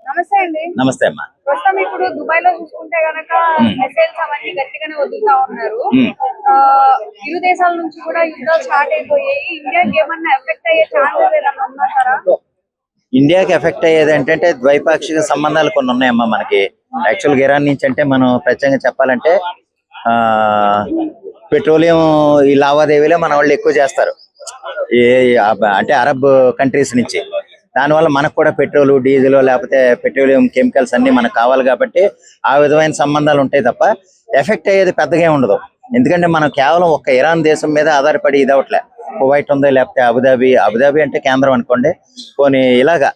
నమస్తే అండి. నమస్తే అమ్మా. ప్రస్తుతం ఇప్పుడు దుబాయ్ లో చూసుకుంటే గనక మిసైల్స్ అవన్నీ గట్టిగానే వదులుతా ఉన్నారు. ఇరు దేశాల నుంచి కూడా యుద్ధాలు స్టార్ట్ అయిపోయాయి. ఇండియాకి ఏమన్నా ఎఫెక్ట్ అయ్యే ఛాన్సెస్ ఏదన్నా ఉన్నారా? ఇండియాకి ఎఫెక్ట్ అయ్యేది ఏంటంటే ద్వైపాక్షిక సంబంధాలు కొన్ని ఉన్నాయమ్మా మనకి. యాక్చువల్గా ఇరాన్ నుంచి అంటే మనం ప్రత్యేకంగా చెప్పాలంటే పెట్రోలియం ఈ లావాదేవీలే మన వాళ్ళు ఎక్కువ చేస్తారు అంటే అరబ్ కంట్రీస్ నుంచి. దానివల్ల మనకు కూడా పెట్రోల్ డీజిల్ లేకపోతే పెట్రోలియం కెమికల్స్ అన్ని మనకు కావాలి కాబట్టి ఆ విధమైన సంబంధాలు ఉంటాయి తప్ప ఎఫెక్ట్ అయ్యేది పెద్దగా ఉండదు. ఎందుకంటే మనం కేవలం ఒక్క ఇరాన్ దేశం మీద ఆధారపడి ఇది అవట్లే. కువైట్ ఉంది, లేకపోతే అబుదాబి అంటే కేంద్రం అనుకోండి. పోనీ ఇలాగా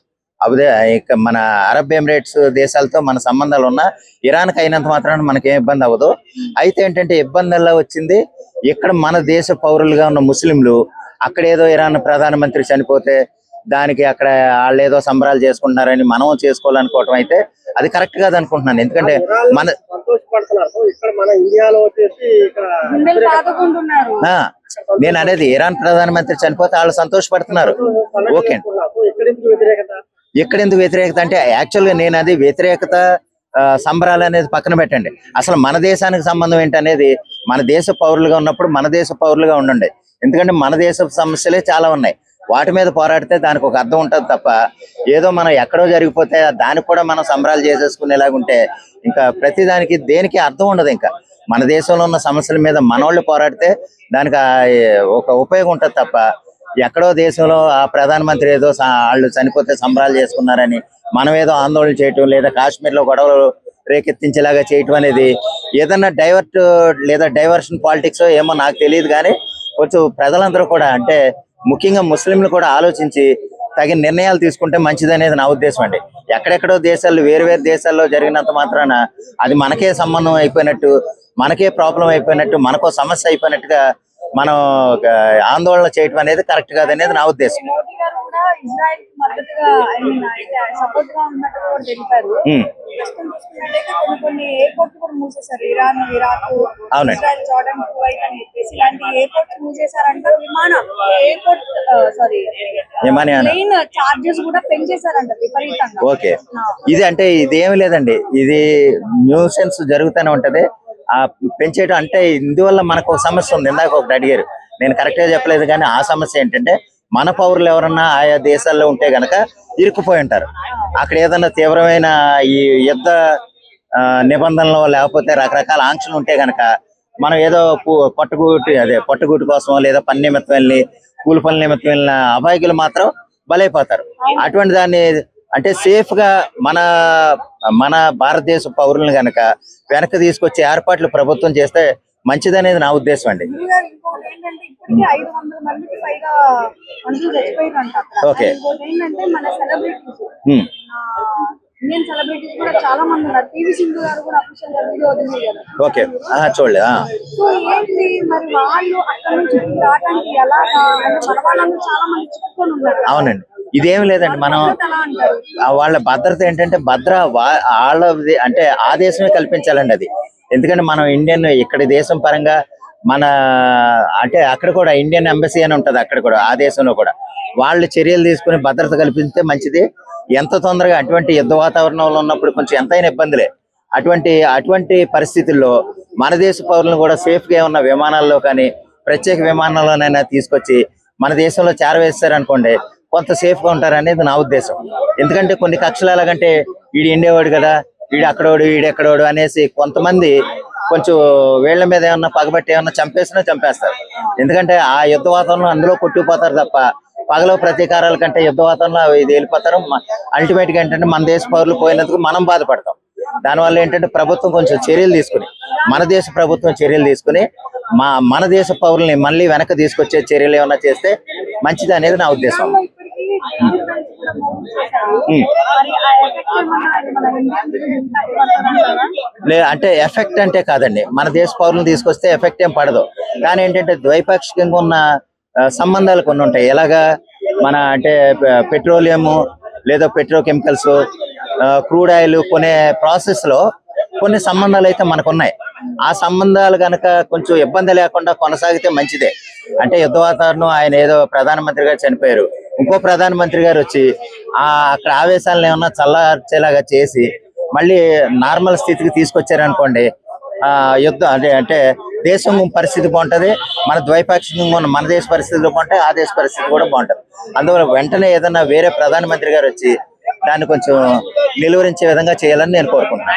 మన అరబ్ ఎమిరేట్స్ దేశాలతో మన సంబంధాలు ఉన్నా ఇరాన్కి అయినంత మాత్రాన మనకేం ఇబ్బంది అవ్వదు. అయితే ఏంటంటే ఇబ్బంది ఎలా వచ్చింది, ఇక్కడ మన దేశ పౌరులుగా ఉన్న ముస్లింలు అక్కడ ఏదో ఇరాన్ ప్రధానమంత్రి చనిపోతే దానికి అక్కడ వాళ్ళు ఏదో సంబరాలు చేసుకుంటున్నారని మనం చేసుకోవాలనుకోవటం అయితే అది కరెక్ట్ కాదు అనుకుంటున్నాను. ఎందుకంటే నేను అనేది ఇరాన్ ప్రధానమంత్రి చనిపోతే వాళ్ళు సంతోషపడుతున్నారు. ఓకే, ఎక్కడ ఎందుకు వ్యతిరేకత అంటే యాక్చువల్గా నేను అది వ్యతిరేకత సంబరాలు అనేది పక్కన పెట్టండి. అసలు మన దేశానికి సంబంధం ఏంటనేది మన దేశ పౌరులుగా ఉన్నప్పుడు మన దేశ పౌరులుగా ఉండండి. ఎందుకంటే మన దేశ సమస్యలే చాలా ఉన్నాయి. వాటి మీద పోరాడితే దానికి ఒక అర్థం ఉంటుంది తప్ప ఏదో మనం ఎక్కడో జరిగిపోతే దానికి కూడా మనం సంబరాలు చేసేసుకునేలాగుంటే ఇంకా ప్రతిదానికి దేనికి అర్థం ఉండదు. ఇంకా మన దేశంలో ఉన్న సమస్యల మీద మనోళ్ళు పోరాడితే దానికి ఒక ఉపయోగం ఉంటుంది తప్ప ఎక్కడో దేశంలో ఆ ప్రధానమంత్రి ఏదో వాళ్ళు చనిపోతే సంబరాలు చేసుకున్నారని మనం ఏదో ఆందోళన చేయటం లేదా కాశ్మీర్లో గొడవలు రేకెత్తించేలాగా చేయటం అనేది ఏదన్నా డైవర్షన్ పాలిటిక్స్ ఏమో నాకు తెలియదు. కానీ కొంచెం ప్రజలందరూ కూడా అంటే ముఖ్యంగా ముస్లింలు కూడా ఆలోచించి తగిన నిర్ణయాలు తీసుకుంటే మంచిదనేది నా ఉద్దేశం అండి. ఎక్కడెక్కడో దేశాలు వేరు దేశాల్లో జరిగినంత మాత్రాన అది మనకే సంబంధం అయిపోయినట్టు, మనకే ప్రాబ్లం అయిపోయినట్టు, మనకో సమస్య అయిపోయినట్టుగా మనం ఆందోళన చేయటం అనేది కరెక్ట్ కాదనేది నా ఉద్దేశం. ఓకే, ఇది అంటే ఇదేమి లేదండి, ఇది న్యూసెన్స్ జరుగుతూనే ఉంటది. ఆ పెంచేయడం అంటే ఇందువల్ల మనకు ఒక సమస్య ఉంది. ఇందాక ఒకటి అడిగారు, నేను కరెక్ట్గా చెప్పలేదు. కానీ ఆ సమస్య ఏంటంటే మన పౌరులు ఎవరన్నా ఆయా దేశాల్లో ఉంటే గనక ఇరుక్కుపోయి ఉంటారు. అక్కడ ఏదన్నా తీవ్రమైన ఈ యుద్ధ నిబంధనలు లేకపోతే రకరకాల ఆంక్షలు ఉంటే గనక మనం ఏదో పట్టుగూటి కోసం లేదా పని నిమిత్తం వెళ్ళి కూలి పనుల నిమిత్తం వెళ్ళిన అబాయకులు మాత్రం బలైపోతారు. అటువంటి దాన్ని అంటే సేఫ్ గా మన భారతదేశ పౌరులను గనక వెనక్కి తీసుకొచ్చే ఏర్పాట్లు ప్రభుత్వం చేస్తే మంచిదనేది నా ఉద్దేశం అండి. ఓకే, ఓకే, చూడలే. అవునండి, ఇదేమి లేదండి. మనం వాళ్ళ భద్రత ఏంటంటే వాళ్ళది అంటే ఆ దేశమే కల్పించాలండి అది. ఎందుకంటే మనం ఇక్కడ దేశం పరంగా మన అంటే అక్కడ కూడా ఇండియన్ ఎంబసీ అని ఉంటది. అక్కడ కూడా ఆ దేశంలో కూడా వాళ్ళు చర్యలు తీసుకుని భద్రత కల్పిస్తే మంచిది. ఎంత తొందరగా అటువంటి యుద్ధ వాతావరణంలో ఉన్నప్పుడు కొంచెం ఎంతైనా ఇబ్బందులే. అటువంటి పరిస్థితుల్లో మన దేశ పౌరులను కూడా సేఫ్ గా ఉన్న విమానాల్లో కానీ ప్రత్యేక విమానాల్లోనైనా తీసుకొచ్చి మన దేశంలో చేరవేస్తారనుకోండి కొంత సేఫ్ గా ఉంటారనేది నా ఉద్దేశం. ఎందుకంటే కొన్ని కక్షలు ఎలాగంటే వీడు ఇండేవాడు కదా, వీడు అక్కడోడు వీడెక్కడోడు అనేసి కొంతమంది కొంచెం వీళ్ళ మీద ఏమన్నా పగబట్టి ఏమన్నా చంపేస్తారు. ఎందుకంటే ఆ యుద్ధ వాతావరణం అందులో కొట్టుకుపోతారు తప్ప పగలో ప్రతీకారాల కంటే యుద్ధ వాతావరణంలో ఇది వెళ్ళిపోతారు. అల్టిమేట్ గా ఏంటంటే మన దేశ పౌరులు పోయినందుకు మనం బాధపడతాం. దానివల్ల ఏంటంటే ప్రభుత్వం కొంచెం చర్యలు తీసుకుని మన దేశ ప్రభుత్వం చర్యలు తీసుకుని మన దేశ పౌరుల్ని మళ్ళీ వెనక్కి తీసుకొచ్చే చర్యలు ఏమన్నా చేస్తే మంచిది అనేది నా ఉద్దేశం. అంటే ఎఫెక్ట్ అంటే కాదండి, మన దేశ పౌరులను తీసుకొస్తే ఎఫెక్ట్ ఏం పడదు. కానీ ఏంటంటే ద్వైపాక్షికంగా ఉన్న సంబంధాలు కొన్ని ఉంటాయి. ఎలాగా మన అంటే పెట్రోలియము లేదా పెట్రోకెమికల్స్, క్రూడ్ ఆయిల్ కొనే ప్రాసెస్ లో కొన్ని సంబంధాలు అయితే మనకు ఉన్నాయి. ఆ సంబంధాలు కనుక కొంచెం ఇబ్బంది లేకుండా కొనసాగితే మంచిదే. అంటే యుద్ధ వాతావరణం, ఆయన ఏదో ప్రధానమంత్రిగా చనిపోయారు, ఇంకో ప్రధానమంత్రి గారు వచ్చి అక్కడ ఆవేశాలను ఏమన్నా చల్లార్చేలాగా చేసి మళ్ళీ నార్మల్ స్థితికి తీసుకొచ్చారనుకోండి, యుద్ధం అంటే దేశం పరిస్థితి బాగుంటది, మన ద్వైపాక్షికంగా ఉన్న మన దేశ పరిస్థితులు బాగుంటాయి, ఆ దేశ పరిస్థితి కూడా బాగుంటది. అందువల్ల వెంటనే ఏదన్నా వేరే ప్రధానమంత్రి గారు వచ్చి దాన్ని కొంచెం నిలువరించే విధంగా చేయాలని నేను కోరుకుంటున్నాను.